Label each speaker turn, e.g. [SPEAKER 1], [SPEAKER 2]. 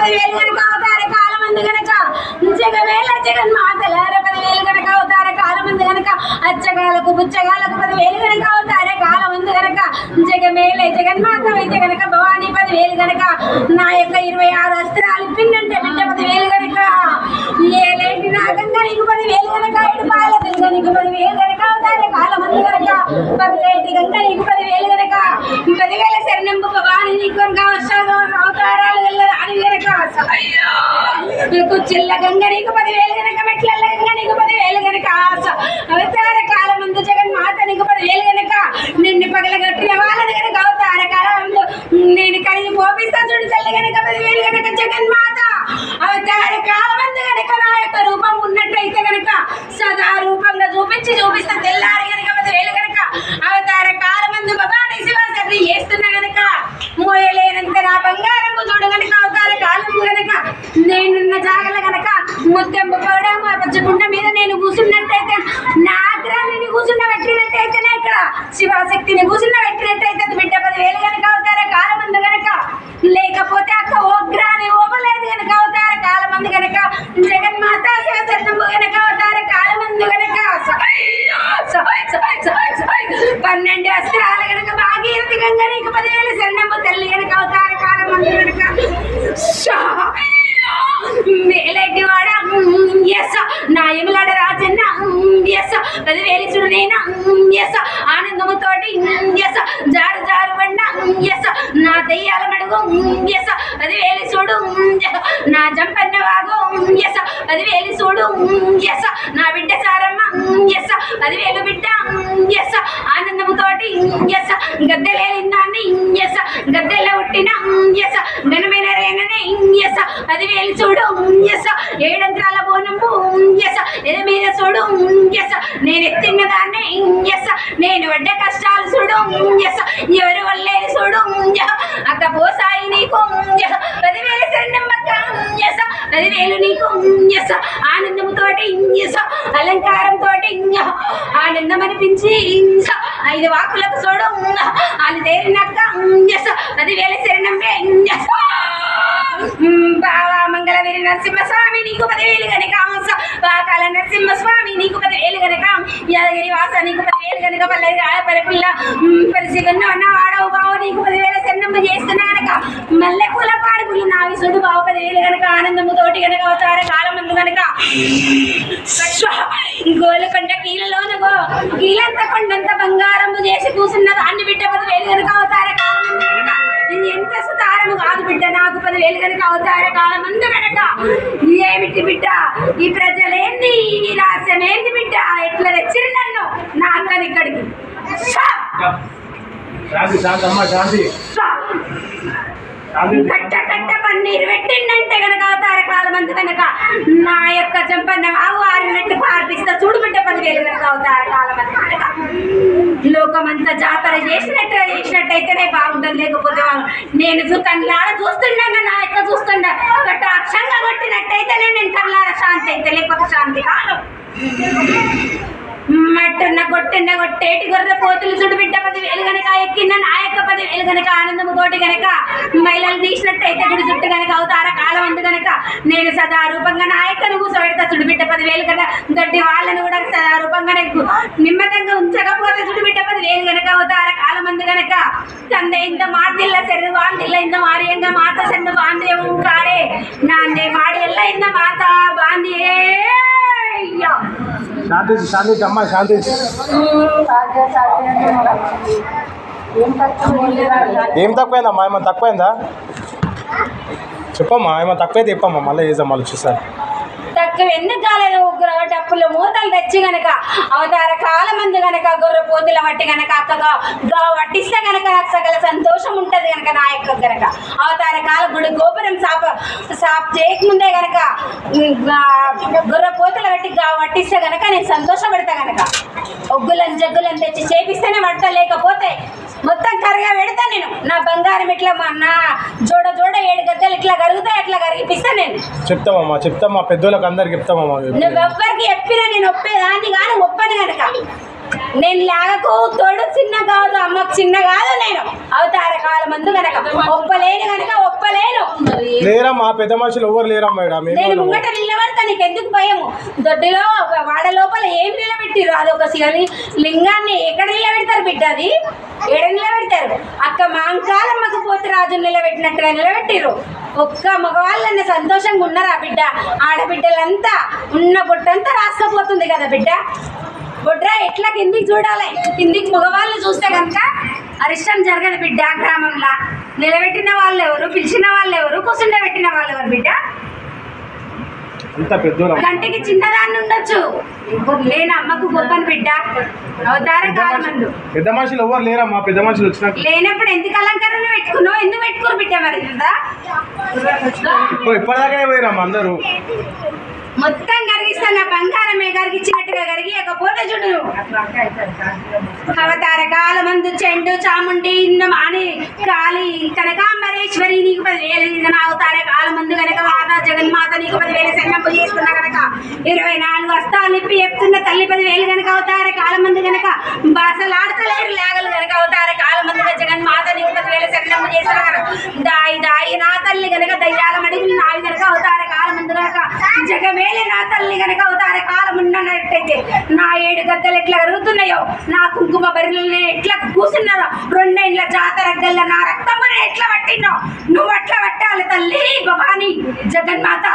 [SPEAKER 1] 10,000 గనక అవతార కాలమందు గనక జగవేళ జగన్మాతలార 10,000 గనక అవతార కాలమందు గనక అచ్చగాలకు బుచ్చగాలకు 10,000 గనక అవతార కాలమందు గనక జగమేళ జగన్మాత అయితే గనక భవానీ 10,000 గనక నా యొక్క 26 అస్త్రాలు పిన్నంటే బిడ్డ 10,000 గనక ఏలేంటి నాగంగా నీకు 10,000 గనక ఇడుపాల దుర్గ నీకు 10,000 గనక అవతార కాలమందు గనక పగలేటి గంగ నీకు 10,000 గనక 10,000 శరణంబు భవానీ నీకు గనక అవతారాలు అని గనక కుచ్చిల్ల గంగ నీకు 10,000 గనక మెట్లల్ల గంగ నీకు 10,000 గనక అవతార కాలమందు జగన్మాత నీకు 10,000 గనక నిన్ను పగలగొట్టిన వాళ్ళని గనక అవతార కాలమందు నేను కలిగి పోపిస్తా చూడు తల్లి గనక 10,000 గనక జగన్మాత అవతార కాలమందు గనక నా యొక్క రూపం ఉన్నట్టయితే గనక సదా రూపంగా చూపిస్తా తెల్లారి గనక 10,000 గనక అవతార కాలమందు భవానీ శివాసరి చేస్తున్నా గనక మోయలేనంత నా బంగారము చూడు గనక అవతార కాలము గనక నేనున్న జాగల గనక ముద్దెంపు కూడా పచ్చకుండ మీద నేను కూర్చున్నట్టయితే నా ఆగ్రహాన్ని కూర్చున్న పెట్టినట్టయితేనే ఇక్కడ శివశక్తిని కూర్చున్న పెట్టినట్టయితే బిడ్డ 10,000 గనక అవతార కాలమందు గనక లేకపోతే అక్క ఓగ్రాని ఓపలేదు గనక అవతార కాలమందు గనక జగన్మాత శివశరణము గనక అవతార కాలమందు గనక 12 అస్త్రాల గనక భాగీరథి గంగ నీకు 10,000 శరణము తల్లి గనక అవతార కాలమందు గనక మేలేటి వాడ నా యములాడ రాజన్న 10,000 చూడు నేనా ఆనందముతోటి జారు జారు బండ నా దెయ్యాల మడుగు 10,000 చూడు నా జంపన్న వాగు 10,000 చూడు నా బిడ్డ సారమ్మ 10,000 బిడ్డ ఆనందముతోటి గద్దెలేలిందాన్ని గద్దెల్లో పుట్టిన ఘనమైన రేననే 10,000 చూడు 7 అంతరాల బోనంపు ఎద మీద చూడు నేను ఎత్తిన దాన్ని నేను పడ్డ కష్టాలు చూడు ఎవరు వల్లేరు చూడు అక్క పోసాయి నీకు 10,000 శరణమ్మక్క 10,000 నీకు ఆనందముతోటి అలంకారంతో ఆనందం అనిపించి 5 వాకులకు చూడు వాళ్ళు తేరినక్క 10,000 శరణంపే బావా మంగళవీరి నరసింహస్వామి నీకు 10,000 గనక పాకాల నరసింహస్వామి నీకు 10,000 గనక యాదగిరి వాస నీకు 10,000 గనక పల్లెది పరిపుల్ల పరిసిగన్న వాడవు బావ నీకు 10,000 శరణంపు చేస్తున్నా గనక మల్లె పూల పాడుకులు నావి సుడు బావ 10,000 గనక ఆనందముతోటి గనక అవతార కాలమందు గనక గోలకొండ కీలలోనగో కీలంత కొండంత బంగారము చేసి కూసున్న దాన్ని బిడ్డ 10,000 గనక అవతార కాలమందు గనక ఇది ఎంత సుతారము కాదు బిడ్డ నాకు 10,000 గనక అవతార కాలమందు గనక ఏమిటి బిడ్డ ఈ ప్రజలేంది ఈ రాష్ట్రమేంది బిడ్డ ఎట్లా తెచ్చిరు నన్ను నా అక్కని ఇక్కడికి కట్ట కట్ట పన్నీరు పెట్టిండంటే గనక అవతార కాలమందు గనక నా యొక్క చంపన్న వాగు 6 నెట్టు పార్పిస్తా చూడు బిడ్డ 10,000 గనక అవతార కాలమందు గనక లోకమంతా జాతర చేసినట్టయితేనే బాగుంటుంది లేకపోతే నేను కళ్ళార చూస్తుండగా నా యొక్క చూస్తుండ కటాక్షంగా కొట్టినట్టయితేనే నేను కళ్ళార శాంతి అయితే లేకపోతే శాంతి కాదు మట్టున్న కొట్టేటి గొర్రె పోతులు చూడు బిడ్డ 10,000 గనక ఎక్కిన నా యొక్క 10,000 గనక ఆనందముతోటి గనక మహిళలు తీసినట్టయితే గుడి చుట్టూ గనక అవతార కాలమందు గనక నేను సదా రూపంగా నా యొక్క కూర్చోబెడతా చూడు బిడ్డ 10,000 గనక దొడ్డి వాళ్ళను కూడా సదా రూపంగా నిమ్మదంగా ఉంచకపోతే చూడు బిడ్డ 10,000 గనక అవతార కాలమందు గనక ತಂದ ಇಂದ ಮಾಡ್ದಿಲ್ಲ ಸರಿ ಬಾಂದಿಲ್ಲ ಇಂದ ಮಾರಿಯಂಗ ಮಾತ ಸಣ್ಣ ಬಾಂಧೆ ಕಾಡೆ ನಾಂದೆ ಮಾಡಿ ಎಲ್ಲ ಇಂದ ಮಾತಾ ಬಾಂಧಿಯೇ
[SPEAKER 2] శాంతి శాంతి అమ్మ శాంతి ఏం తక్కువైందమ్మా ఏమన్నా తక్కువైందా చెప్పమ్మా ఏమన్నా తక్కువైతే చెప్పమ్మా మళ్ళీ చేద్దాం మళ్ళీ చూసాను
[SPEAKER 1] తక్కువ ఎందుకు కాలేదు డప్పులు మూతలు తెచ్చి గనక అవతార కాలమందు గనక గొర్రె పోతుల మట్టి గనక అక్కగా వడ్డిస్తే గనక నాకు సకల సంతోషం ఉంటుంది గనక నా యొక్క గనక అవతార కాల గుడి గోపురం సాప్ చేయకముందే గనక గొర్రె పోతుల మట్టి వడ్డిస్తే గనక నేను సంతోషపడతా గనక ఒగ్గులను జగ్గులను తెచ్చి చేపిస్తేనే పడతా లేకపోతే మొత్తం కరగా పెడతా నేను నా బంగారం ఇట్లా నా జోడ 7 గద్దెలు ఇట్లా కరుగుతాయి అట్లా కరిగిపిస్తా నేను
[SPEAKER 2] చెప్తామా పెద్దోళ్ళకి అందరికి చెప్తామమ్మా
[SPEAKER 1] నువ్వు ఎవ్వరికి చెప్పినా నేను ఒప్పేదాన్ని కానీ ఒప్పని కనుక నేను లాగకు తోడు చిన్న కాదు, అమ్మకు చిన్న కాదు. నేను అవతార కాలం మందు గనక ఒప్పలేను గనక ఒప్పలేను.
[SPEAKER 2] లేరమ్మా, పెద్ద మనుషులు ఎవరు లేరమ్మా.
[SPEAKER 1] నేను ముంగట నిలబడతా, నీకు ఎందుకు భయము? దొడ్డిలో వాడ లోపల ఏం నిలబెట్టిరు? అదొక శివలి లింగాన్ని ఎక్కడ నిలబెడతారు బిడ్డ? అది ఎడ నిలబెడతారు? అక్క మాంకాలమ్మకు పోతే రాజు నిలబెట్టినట్టుగా నిలబెట్టిరు. ఒక్క మగవాళ్ళన్న సంతోషంగా ఉన్నారా బిడ్డ? ఆడబిడ్డలంతా ఉన్న బొట్టంతా రాసుకపోతుంది కదా బిడ్డ. బొడ్రా ఎట్లా కిందికి చూడాలి? కిందికి మగవాళ్ళు చూస్తే కనుక అరిష్టం జరగదు బిడ్డ. గ్రామంలో నిలబెట్టిన వాళ్ళు ఎవరు, పిలిచిన వాళ్ళు ఎవరు, కూర్చుండబెట్టిన వాళ్ళు ఎవరు బిడ్డ? గంటికి చిన్నదాన్ని ఉండొచ్చు, నేను అమ్మకు గొప్పని బిడ్డ. అవతార కాలమందు
[SPEAKER 2] పెద్ద మనుషులు ఎవరు లేరమ్మా. పెద్ద మనుషులు వచ్చిన
[SPEAKER 1] లేనప్పుడు ఎందుకు అలంకరణ పెట్టుకున్నావు? ఎందుకు పెట్టుకోరు బిడ్డ? మరి
[SPEAKER 2] ఇప్పటిదాకా పోయిరమ్మా అందరూ.
[SPEAKER 1] మొత్తం కరిగిస్తా, నా బంగారమే కరిగించినట్టుగా కరిగియకపోతే చూడు. అవతార కాలమందు చెండు చాముండి అని కాళీ కనకాంబరేశ్వరి నీకు 10,000 అవతార కాలమందు కనుక మాత జగన్మాత నీకు 10,000 సెన్నప్పు చేస్తున్నా కనుక 24 వస్తాలు ఇప్పి చెప్తున్న తల్లి 10,000 కనుక అవతార కాలమందు కనుక బాసలాడతలేరు లేగలు కనుక అవతార కాలమందుగా జగన్మాత నీకు 10,000 సెన్నప్పు చేస్తున్నా కనుక దాయి దాయి నా తల్లి కనుక దయ్యాల మడుగులు నావి కనుక అవతార కాలమందు కనుక జగమేలి నా తల్లి కనుక అవతార కాలం ఉన్నట్టయితే నా 7 గద్దలు ఎట్లా కరుగుతున్నాయో, నా కుంకుమ బరిని ఎట్లా కూసున్నారో, 2 ఏళ్ళ జాతర గల్ల నా రక్తమ్మని ఎట్లా పట్టినో నువ్వు అట్లా పట్టాలి తల్లి భవాని జగన్మాత.